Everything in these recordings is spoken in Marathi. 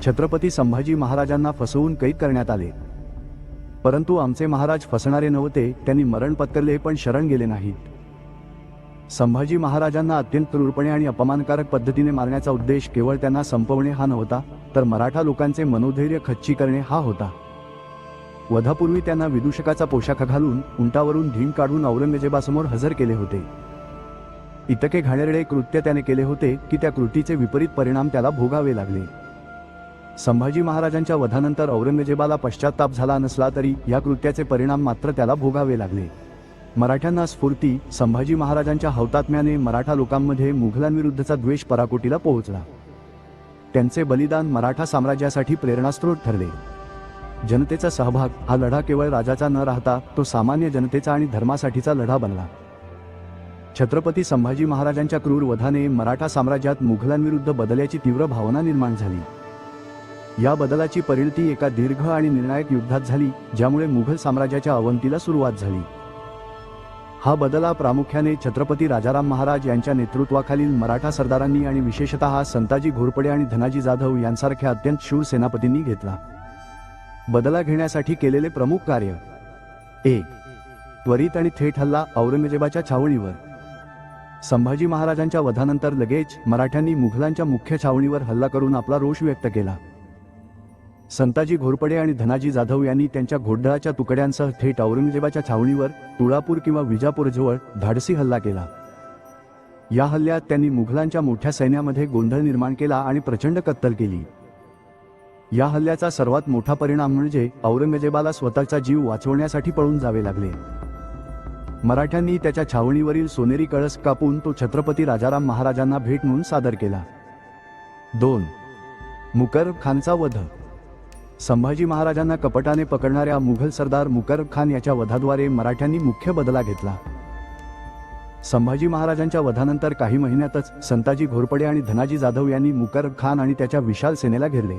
छत्रपती संभाजी महाराजांना फसवून कैद करण्यात आले, परंतु आमचे महाराज फसणारे नव्हते. त्यांनी मरण पत्करले पण शरण गेले नाहीत. संभाजी महाराजांना अत्यंत क्रूरपणे आणि अपमानकारक पद्धतीने मारण्याचा उद्देश केवळ त्यांना संपवणे हा नव्हता, तर मराठा लोकांचे मनोधैर्य खच्ची करणे हा होता. वधापूर्वी त्यांना विदूषकाचा पोशाख घालून उंटावरून धीम काढून औरंगजेबासमोर हजर केले होते. इतके घाणेरडे कृत्य त्याने केले होते की त्या कृतीचे विपरीत परिणाम त्याला भोगावे लागले. संभाजी महाराजांच्या वधानंतर औरंगजेबाला पश्चात्ताप झाला नसला तरी या कृत्याचे परिणाम मात्र त्याला भोगावे लागले. मराठ्यांना स्फूर्ती. संभाजी महाराजांच्या हौतात्म्याने मराठा लोकांमध्ये मुघलांविरुद्धचा द्वेष पराकोटीला पोहोचला. त्यांचे बलिदान मराठा साम्राज्यासाठी प्रेरणास्त्रोत ठरले. जनतेचा सहभाग. हा लढा केवळ राजाचा न राहता तो सामान्य जनतेचा आणि धर्मासाठीचा लढा बनला. छत्रपती संभाजी महाराजांच्या क्रूर वधाने मराठा साम्राज्यात मुघलांविरुद्ध बदलाची तीव्र भावना निर्माण झाली. या बदलाची परिणती एका दीर्घ आणि निर्णायक युद्धात झाली, ज्यामुळे मुघल साम्राज्याच्या अवनतीला सुरुवात झाली. हा बदला प्रामुख्याने छत्रपती राजाराम महाराज यांच्या नेतृत्वाखालील मराठा सरदारांनी आणि विशेषतः संताजी घोरपडे आणि धनाजी जाधव यांसारख्या अत्यंत शूर सेनापतींनी घेतला. बदला घेण्यासाठी केलेले प्रमुख कार्य. 1. त्वरित आणि थेट हल्ला औरंगजेबाच्या छावणीवर. संभाजी महाराजांच्या वधानंतर लगेच मराठ्यांनी मुघलांच्या मुख्य छावणीवर हल्ला करून आपला रोष व्यक्त केला. संताजी घोरपडे आणि धनाजी जाधव यांनी त्यांच्या घोडदळाच्या तुकड्यांसह थेट औरंगजेबाच्या छावणीवर तुळापूर किंवा विजापूरजवळ धाडसी हल्ला केला. या हल्ल्यात त्यांनी मुघलांच्या मोठ्या सैन्यामध्ये गोंधळ निर्माण केला आणि प्रचंड कत्तल केली. या हल्ल्याचा सर्वात मोठा परिणाम म्हणजे औरंगजेबाला स्वतःचा जीव वाचवण्यासाठी पळून जावे लागले. मराठ्यांनी त्याच्या छावणीवरील सोनेरी कळस कापून तो छत्रपती राजाराम महाराजांना भेट म्हणून सादर केला. 2. मुकर्रब खानचा वध. संभाजी महाराजांना कपटाने पकडणाऱ्या मुघल सरदार मुकर्रब खान याच्या वधाद्वारे मराठ्यांनी मुख्य बदला घेतला. संभाजी महाराजांच्या वधानंतर काही महिन्यातच संताजी घोरपडे आणि धनाजी जाधव यांनी मुकर्रब खान आणि त्याच्या विशाल सेनेला घेरले.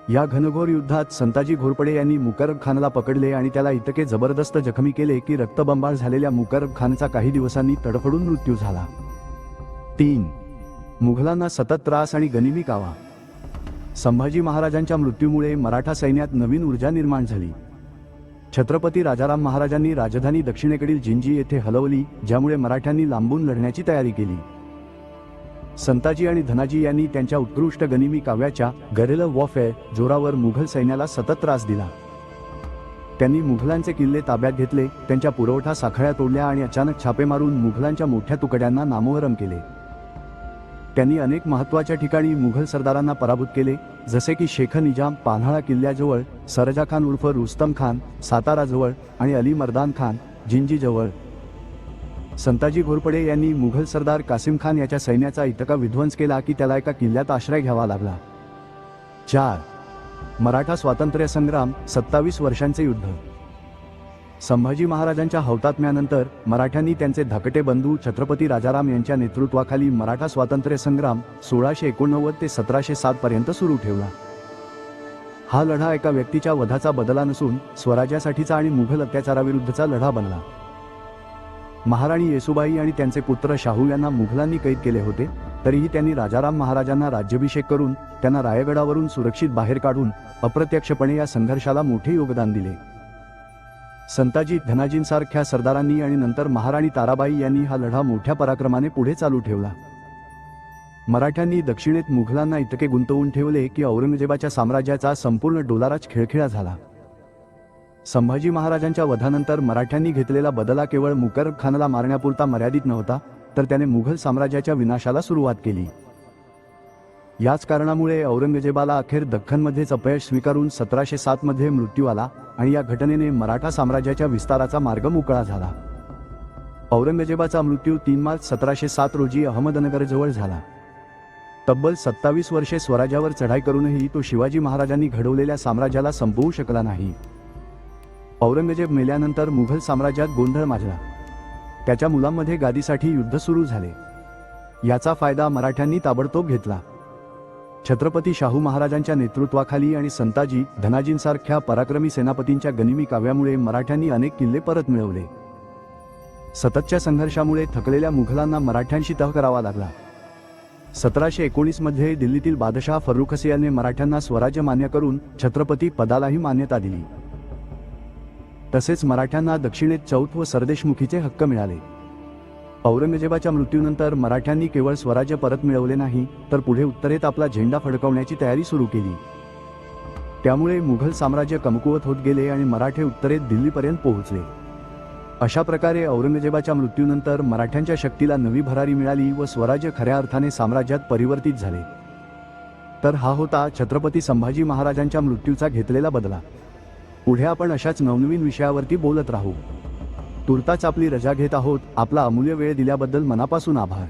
या घनघोर युद्धात संताजी घोरपडे यांनी मुकर्रब खानला पकडले आणि त्याला इतके जबरदस्त जखमी केले की रक्तबंबाळ झालेल्या मुकर्रब खानचा काही दिवसांनी तडफडून मृत्यू झाला. 3. मुघलांना सतत त्रास आणि गनिमी कावा. संभाजी महाराजांच्या मृत्यूमुळे मराठा सैन्यात नवीन ऊर्जा निर्माण झाली. छत्रपती राजाराम महाराजांनी राजधानी दक्षिणेकडील जिंजी येथे हलवली, ज्यामुळे मराठ्यांनी लांबून लढण्याची तयारी केली. संताजी आणि धनाजी यांनी त्यांच्या उत्कृष्ट गनिमी काव्याच्या गरेला वॉरफेअर जोरावर मुघल सैन्याला सतत त्रास दिला. त्यांनी मुघलांचे किल्ले ताब्यात घेतले, त्यांच्या पुरवठा साखळ्या तोडल्या आणि अचानक छापे मारून मुघलांच्या मोठ्या तुकड्यांना नामोहरम केले. त्यांनी अनेक महत्त्वाच्या ठिकाणी मुघल सरदारांना पराभूत केले, जसे की शेख निजाम पान्हाळा किल्ल्याजवळ, सरजा खान उर्फ रुस्तम खान साताराजवळ आणि अली मर्दान खान जिंजीजवळ. संताजी घोरपडे यांनी मुघल सरदार कासिम खान याच्या सैन्याचा इतका विध्वंस केला की त्याला एका किल्ल्यात आश्रय घ्यावा लागला. 4. मराठा स्वातंत्र्य संग्राम. 27 वर्षांचे युद्ध. संभाजी महाराजांच्या हौतात्म्यानंतर मराठ्यांनी त्यांचे धाकटे बंधू छत्रपती राजाराम यांच्या नेतृत्वाखाली मराठा स्वातंत्र्य संग्राम 1689 ते 1707 पर्यंत सुरू ठेवला. हा लढा एका व्यक्तीच्या वधाचा बदला नसून स्वराज्यासाठीचा आणि मुघल अत्याचाराविरुद्धचा लढा बनला. महाराणी येसुबाई आणि त्यांचे पुत्र शाहू यांना मुघलांनी कैद केले होते, तरीही त्यांनी राजाराम महाराजांना राज्याभिषेक करून त्यांना रायगडावरून सुरक्षित बाहेर काढून अप्रत्यक्षपणे या संघर्षाला मोठे योगदान दिले. संताजी धनाजींसारख्या सरदारांनी आणि नंतर महाराणी ताराबाई यांनी हा लढा मोठ्या पराक्रमाने पुढे चालू ठेवला. मराठ्यांनी दक्षिणेत मुघलांना इतके गुंतवून ठेवले की औरंगजेबाच्या साम्राज्याचा संपूर्ण डोलाराच खिळखिळा झाला. संभाजी महाराजांच्या वधानंतर मराठ्यांनी घेतलेला बदला केवळ मुकर्रब खानला मारण्यापुरता मर्यादित नव्हता, तर त्याने मुघल साम्राज्याच्या विनाशाला सुरुवात केली. याच कारणामुळे औरंगजेबाला अखेर दख्खनमध्येच अपयश स्वीकारून 1707 मध्ये मृत्यू आला आणि या घटनेने मराठा साम्राज्याच्या विस्ताराचा मार्ग मोकळा झाला. औरंगजेबाचा मृत्यू 3 मार्च 1707 रोजी अहमदनगरजवळ झाला. तब्बल 27 वर्षे स्वराज्यावर चढाई करूनही तो शिवाजी महाराजांनी घडवलेल्या साम्राज्याला संपवू शकला नाही. औरंगजेब मेल्यानंतर मुघल साम्राज्यात गोंधळ माजला. त्याच्या मुलांमध्ये गादीसाठी युद्ध सुरू झाले. याचा फायदा मराठ्यांनी ताबडतोब घेतला. छत्रपती शाहू महाराजांच्या नेतृत्वाखाली आणि संताजी धनाजींसारख्या पराक्रमी सेनापतींच्या गनिमी काव्यामुळे मराठ्यांनी अनेक किल्ले परत मिळवले. सततच्या संघर्षामुळे थकलेल्या मुघलांना मराठ्यांशी तह करावा लागला. 1719 मध्ये दिल्लीतील बादशाह फर्रुखसी याने मराठ्यांना स्वराज्य मान्य करून छत्रपती पदालाही मान्यता दिली. तसेच मराठ्यांना दक्षिणेत चौथ व सरदेशमुखीचे हक्क मिळाले. औरंगजेबाच्या मृत्यूनंतर मराठ्यांनी केवळ स्वराज्य परत मिळवले नाही, तर पुढे उत्तरेत आपला झेंडा फडकवण्याची तयारी सुरू केली. त्यामुळे मुघल साम्राज्य कमकुवत होत गेले आणि मराठे उत्तरेत दिल्लीपर्यंत पोहोचले. अशा प्रकारे औरंगजेबाच्या मृत्यूनंतर मराठ्यांच्या शक्तीला नवी भरारी मिळाली व स्वराज्य खऱ्या अर्थाने साम्राज्यात परिवर्तित झाले. तर हा होता छत्रपती संभाजी महाराजांच्या मृत्यूचा घेतलेला बदला. पुढे आपण अशाच नवनवीन विषयावरती बोलत राहू. तुर्तास आपली रजा घेत आहोत. आपला अमूल्य वेळ दिल्याबद्दल मनापासून आभार.